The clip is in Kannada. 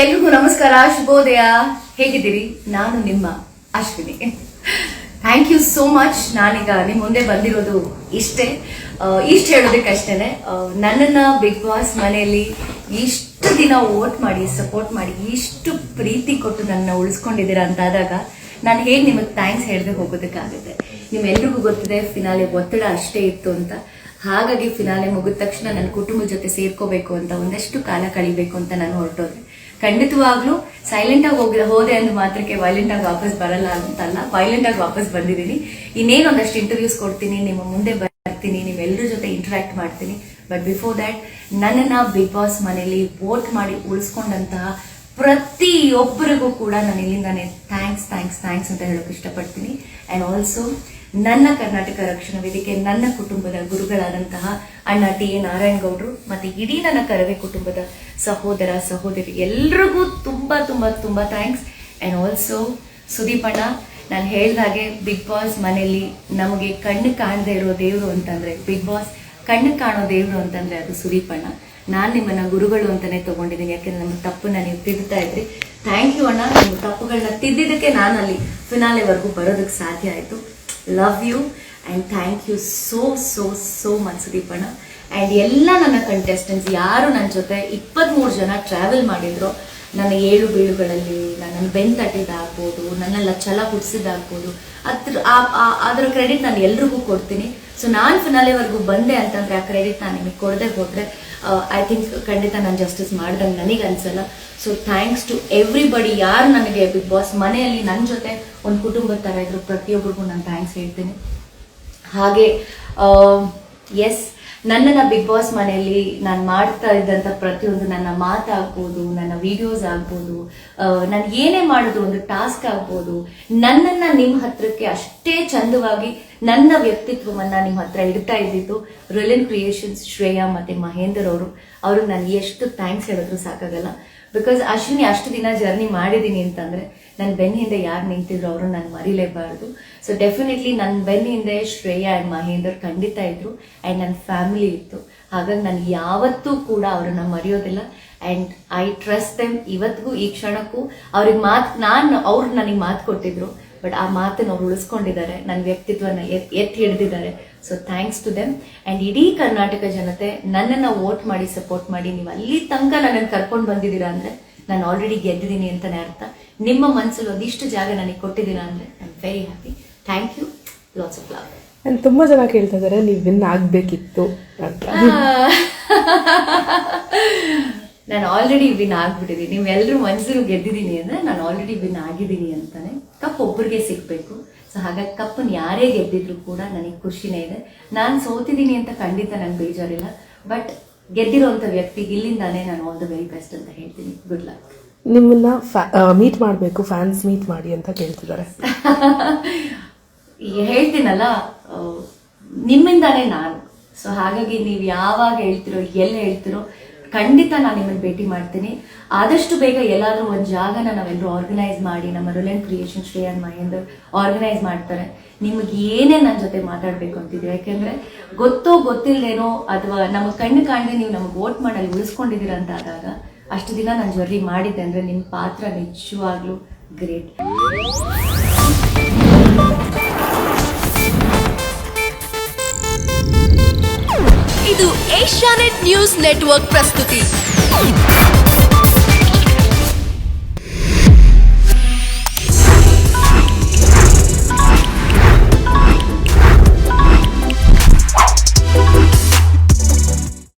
ಎಲ್ರಿಗೂ ನಮಸ್ಕಾರ, ಶುಭೋದಯ. ಹೇಗಿದ್ದೀರಿ? ನಾನು ನಿಮ್ಮ Ashwini. Thank you so much. ನಾನೀಗ ನಿಮ್ಮ ಮುಂದೆ ಬಂದಿರೋದು ಇಷ್ಟೇ ಹೇಳೋದಕ್ಕಷ್ಟೇನೆ. ನನ್ನನ್ನ ಬಿಗ್ ಬಾಸ್ ಮನೆಯಲ್ಲಿ ಇಷ್ಟು ದಿನ ವೋಟ್ ಮಾಡಿ ಸಪೋರ್ಟ್ ಮಾಡಿ ಇಷ್ಟು ಪ್ರೀತಿ ಕೊಟ್ಟು ನನ್ನ ಉಳಿಸ್ಕೊಂಡಿದ್ದೀರಾ ಅಂತಾದಾಗ ನಾನು ಹೇಗೆ ನಿಮಗೆ ಥ್ಯಾಂಕ್ಸ್ ಹೇಳದೆ ಹೋಗೋದಕ್ಕಾಗುತ್ತೆ. ನಿಮ್ಮೆಲ್ರಿಗೂ ಗೊತ್ತಿದೆ ಫಿನಾಲೆ ಒತ್ತಡ ಅಷ್ಟೇ ಇತ್ತು ಅಂತ. ಹಾಗಾಗಿ ಫಿನಾಲೆ ಮುಗಿದ ತಕ್ಷಣ ನನ್ನ ಕುಟುಂಬದ ಜೊತೆ ಸೇರ್ಕೋಬೇಕು ಅಂತ, ಒಂದಷ್ಟು ಕಾಲ ಕಳಿಬೇಕು ಅಂತ ನಾನು ಹೊರಟೋದೆ. ಖಂಡಿತವಾಗ್ಲೂ ಸೈಲೆಂಟ್ ಆಗಿ ಹೋದೆ ಅಂದ ಮಾತ್ರಕ್ಕೆ ವೈಲೆಂಟ್ ಆಗಿ ವಾಪಸ್ ಬರಲ್ಲ ಅಂತಲ್ಲ, ವೈಲೆಂಟ್ ಆಗಿ ವಾಪಸ್ ಬಂದಿದ್ದೀನಿ. ಇನ್ನೇನು ಒಂದಷ್ಟು ಇಂಟರ್ವ್ಯೂಸ್ ಕೊಡ್ತೀನಿ, ನಿಮ್ಮ ಮುಂದೆ ಬರ್ತೀನಿ, ನೀವೆಲ್ಲರ ಜೊತೆ ಇಂಟರಾಕ್ಟ್ ಮಾಡ್ತೀನಿ. ಬಟ್ ಬಿಫೋರ್ ದ್ಯಾಟ್ ನನ್ನನ್ನ ಬಿಗ್ ಬಾಸ್ ಮನೆಯಲ್ಲಿ ವೋಟ್ ಮಾಡಿ ಉಳಿಸ್ಕೊಂಡಂತಹ ಪ್ರತಿಯೊಬ್ಬರಿಗೂ ಕೂಡ ನಾನು ಇಲ್ಲಿಂದಾನೆ ಥ್ಯಾಂಕ್ಸ್ ಅಂತ ಹೇಳೋಕೆ ಇಷ್ಟಪಡ್ತೀನಿ. ಆ್ಯಂಡ್ ಆಲ್ಸೋ ನನ್ನ ಕರ್ನಾಟಕ ರಕ್ಷಣಾ ವೇದಿಕೆ, ನನ್ನ ಕುಟುಂಬದ ಗುರುಗಳಾದಂತಹ ಅಣ್ಣ ಟಿ.ಎ. ನಾರಾಯಣ ಗೌಡ್ರು ಮತ್ತೆ ಇಡೀ ನನ್ನ ಕರವೇ ಕುಟುಂಬದ ಸಹೋದರ ಸಹೋದರಿ ಎಲ್ರಿಗೂ ತುಂಬಾ ತುಂಬಾ ತುಂಬಾ ಥ್ಯಾಂಕ್ಸ್. ಆ್ಯಂಡ್ ಆಲ್ಸೋ ಸುದೀಪ್ ಅಣ್ಣ, ನಾನು ಹೇಳ್ದಾಗೆ ಬಿಗ್ ಬಾಸ್ ಮನೆಯಲ್ಲಿ ನಮಗೆ ಕಣ್ಣು ಕಾಣದೇ ಇರೋ ದೇವರು ಅಂತಂದ್ರೆ, ಬಿಗ್ ಬಾಸ್ ಕಣ್ಣು ಕಾಣೋ ದೇವರು ಅಂತಂದ್ರೆ ಅದು ಸುದೀಪ್ ಅಣ್ಣ. ನಾನು ನಿಮ್ಮನ್ನ ಗುರುಗಳು ಅಂತಾನೆ ತಗೊಂಡಿದ್ದೀನಿ, ಯಾಕೆಂದ್ರೆ ನಮ್ಮ ತಪ್ಪನ್ನ ನೀವು ತಿದ್ದುತ್ತಾ ಇದ್ರಿ. ಥ್ಯಾಂಕ್ ಯು ಅಣ್ಣ. ನಿಮ್ಮ ತಪ್ಪುಗಳನ್ನ ತಿದ್ದಿದ್ದಕ್ಕೆ ನಾನು ಅಲ್ಲಿ ಫಿನಾಲೆವರೆಗೂ ಬರೋದಕ್ಕೆ ಸಾಧ್ಯ ಆಯಿತು. Love you and thank you so much Sudeep ಅಣ್ಣ. ಆ್ಯಂಡ್ ಎಲ್ಲ ನನ್ನ ಕಂಟೆಸ್ಟೆಂಟ್ಸ್ ಯಾರು ನನ್ನ ಜೊತೆ 23 ಜನ ಟ್ರಾವೆಲ್ ಮಾಡಿದ್ರು, ನನ್ನ ಏಳು ಬೀಳುಗಳಲ್ಲಿ ನನ್ನನ್ನು ಬೆನ್ ತಟ್ಟಿದ್ದಾಗ್ಬೋದು, ನನ್ನೆಲ್ಲ ಛಲ ಹುಟ್ಟಿಸಿದ್ದಾಗ್ಬೋದು, ಅದರ ಕ್ರೆಡಿಟ್ ನಾನು ಎಲ್ರಿಗೂ ಕೊಡ್ತೀನಿ. ಸೊ ನಾನು ಫಿನಾಲೆವರೆಗೂ ಬಂದೆ ಅಂತಂದರೆ ಆ ಕ್ರೆಡಿಟ್ ನಾನು ನಿಮಗೆ ಕೊಡದೆ ಹೋದರೆ ಐ ಥಿಂಕ್ ಖಂಡಿತ ನಾನು ಜಸ್ಟಿಸ್ ಮಾಡ್ದಂಗೆ ನನಗೆ ಅನ್ಸಲ್ಲ. So thanks to everybody. ಯಾರು ನನಗೆ ಬಿಗ್ ಬಾಸ್ ಮನೆಯಲ್ಲಿ ನನ್ನ ಜೊತೆ ಒಂದು ಕುಟುಂಬದ ಥರ ಇದ್ರು ಪ್ರತಿಯೊಬ್ಬರಿಗೂ ನಾನು ಥ್ಯಾಂಕ್ಸ್ ಹೇಳ್ತೀನಿ. ಹಾಗೆ ಎಸ್, ನನ್ನನ್ನು ಬಿಗ್ ಬಾಸ್ ಮನೆಯಲ್ಲಿ ನಾನು ಮಾಡ್ತಾ ಇದ್ದಂಥ ಪ್ರತಿಯೊಂದು ನನ್ನ ಮಾತಾಗ್ಬೋದು, ನನ್ನ ವಿಡಿಯೋಸ್ ಆಗ್ಬೋದು, ನಾನು ಏನೇ ಮಾಡಿದ್ರು ಒಂದು ಟಾಸ್ಕ್ ಆಗ್ಬೋದು, ನನ್ನನ್ನು ನಿಮ್ಮ ಹತ್ರಕ್ಕೆ ಅಷ್ಟೇ ಚಂದವಾಗಿ ನನ್ನ ವ್ಯಕ್ತಿತ್ವವನ್ನು ನಿಮ್ಮ ಹತ್ರ ಇಡ್ತಾ ಇದ್ದಿದ್ದು ರಿಲಯನ್ ಕ್ರಿಯೇಷನ್ಸ್ ಶ್ರೇಯಾ ಮತ್ತು ಮಹೇಂದರ್ ಅವ್ರಿಗೆ ನಾನು ಎಷ್ಟು ಥ್ಯಾಂಕ್ಸ್ ಹೇಳಿದ್ರು ಸಾಕಾಗಲ್ಲ. ಬಿಕಾಸ್ ಅಶ್ವಿನಿ ಅಷ್ಟು ದಿನ ಜರ್ನಿ ಮಾಡಿದ್ದೀನಿ ಅಂತಂದರೆ ನನ್ನ ಬೆನ್ನ ಹಿಂದೆ ಯಾರು ನಿಂತಿದ್ರು ಅವರು ನಾನು ಮರಿಲೇಬಾರ್ದು. ಸೊ ಡೆಫಿನೆಟ್ಲಿ ನನ್ನ ಬೆನ್ನ ಹಿಂದೆ ಶ್ರೇಯಾ ಆ್ಯಂಡ್ ಮಹೇಂದರ್ ಖಂಡಿತ ಇದ್ರು, ಆ್ಯಂಡ್ ನನ್ನ ಫ್ಯಾಮಿಲಿ ಇತ್ತು. ಹಾಗಾಗಿ ನಾನು ಯಾವತ್ತೂ ಕೂಡ ಅವ್ರನ್ನ ಮರೆಯೋದಿಲ್ಲ. And I trust them. ಇವತ್ತಿಗೂ ಈ ಕ್ಷಣಕ್ಕೂ ಅವ್ರು ನನಗೆ ಮಾತು ಕೊಟ್ಟಿದ್ರು, ಬಟ್ ಆ ಮಾತನ್ನು ಅವ್ರು ಉಳಿಸ್ಕೊಂಡಿದ್ದಾರೆ, ನನ್ನ ವ್ಯಕ್ತಿತ್ವನ ಎತ್ತಿ ಹಿಡಿದಿದ್ದಾರೆ. So thanks to them. And ಇಡೀ ಕರ್ನಾಟಕ ಜನತೆ ನನ್ನನ್ನು ವೋಟ್ ಮಾಡಿ ಸಪೋರ್ಟ್ ಮಾಡಿ ನೀವು ಅಲ್ಲಿ ತನಕ ನನ್ನನ್ನು ಕರ್ಕೊಂಡು ಬಂದಿದ್ದೀರಾ ಅಂದರೆ ನಾನು ಆಲ್ರೆಡಿ ಗೆದ್ದಿದ್ದೀನಿ ಅಂತಲೇ ಅರ್ಥ. ನಿಮ್ಮ ಮನಸ್ಸಲ್ಲಿ ಒಂದಿಷ್ಟು ಜಾಗ ನನಗೆ ಕೊಟ್ಟಿದ್ದೀರಾ ಅಂದರೆ I am very happy. Thank you, lots of love. And ತುಂಬ ಜನ ಕೇಳ್ತಾ ಇದ್ದಾರೆ ನೀವು ವಿನ್ ಆಗಬೇಕಿತ್ತು ಅಂತ. ನಾನು ಆಲ್ರೆಡಿ ವಿನ್ ಆಗ್ಬಿಟ್ಟಿದ್ದೀನಿ. ನೀವೆಲ್ಲರೂ ಮನಸ್ಸು ಗೆದ್ದಿದ್ದೀನಿ ಅಂದರೆ ನಾನು ಆಲ್ರೆಡಿ ವಿನ್ ಆಗಿದ್ದೀನಿ ಅಂತಾನೆ. ಕಪ್ ಒಬ್ಬರಿಗೆ ಸಿಗಬೇಕು. ಸೊ ಹಾಗಾಗಿ ಕಪ್ಪನ್ನು ಯಾರೇ ಗೆದ್ದಿದ್ರು ಕೂಡ ನನಗೆ ಖುಷಿನೇ ಇದೆ. ನಾನು ಸೋತಿದ್ದೀನಿ ಅಂತ ಖಂಡಿತ ನನಗೆ ಬೇಜಾರಿಲ್ಲ, ಬಟ್ ಗೆದ್ದಿರೋಂಥ ವ್ಯಕ್ತಿಗೆ ಇಲ್ಲಿಂದಾನೇ ನಾನು ಆಲ್ ದ ವೆರಿ ಬೆಸ್ಟ್ ಅಂತ ಹೇಳ್ತೀನಿ. Good luck. ನಿಮ್ಮನ್ನ ಮೀಟ್ ಮಾಡಬೇಕು, ಫ್ಯಾನ್ಸ್ ಮೀಟ್ ಮಾಡಿ ಅಂತ ಕೇಳ್ತಿದ್ದಾರೆ. ಹೇಳ್ತೀನಲ್ಲ, ನಿಮ್ಮಿಂದಾನೇ ನಾನು. ಸೊ ಹಾಗಾಗಿ ನೀವು ಯಾವಾಗ ಹೇಳ್ತಿರೋ, ಎಲ್ಲಿ ಹೇಳ್ತಿರೋ, ಖಂಡಿತ ನಾನು ನಿಮ್ಮನ್ನು ಭೇಟಿ ಮಾಡ್ತೀನಿ. ಆದಷ್ಟು ಬೇಗ ಎಲ್ಲಾದರೂ ಒಂದು ಜಾಗನ ನಾವೆಲ್ಲರೂ ಆರ್ಗನೈಸ್ ಮಾಡಿ, ನಮ್ಮ ರಿಲಯನ್ ಕ್ರಿಯೇಷನ್ ಶ್ರೇಯಾ ಮಹೇಂದರ್ ಆರ್ಗನೈಸ್ ಮಾಡ್ತಾರೆ. ನಿಮಗೆ ಏನೇ ನನ್ನ ಜೊತೆ ಮಾತಾಡಬೇಕು ಅಂತಿದ್ದೀವಿ, ಯಾಕೆಂದರೆ ಗೊತ್ತೋ ಗೊತ್ತಿಲ್ಲದೇನೋ ಅಥವಾ ನಮಗೆ ಕಣ್ಣು ಕಾಣದೆ ನೀವು ನಮಗೆ ವೋಟ್ ಮಾಡಲ್ಲಿ ಉಳಿಸ್ಕೊಂಡಿದ್ದೀರ ಅಂತ ಆದಾಗ, ಅಷ್ಟು ದಿನ ನಾನು ಜರ್ನಿ ಮಾಡಿದ್ದೆ ಅಂದರೆ ನಿಮ್ಮ ಪಾತ್ರ ನಿಜವಾಗ್ಲೂ ಗ್ರೇಟ್. ಇದು ಏಷ್ಯಾನೆಟ್ ನ್ಯೂಸ್ ನೆಟ್ವರ್ಕ್ ಪ್ರಸ್ತುತಿ.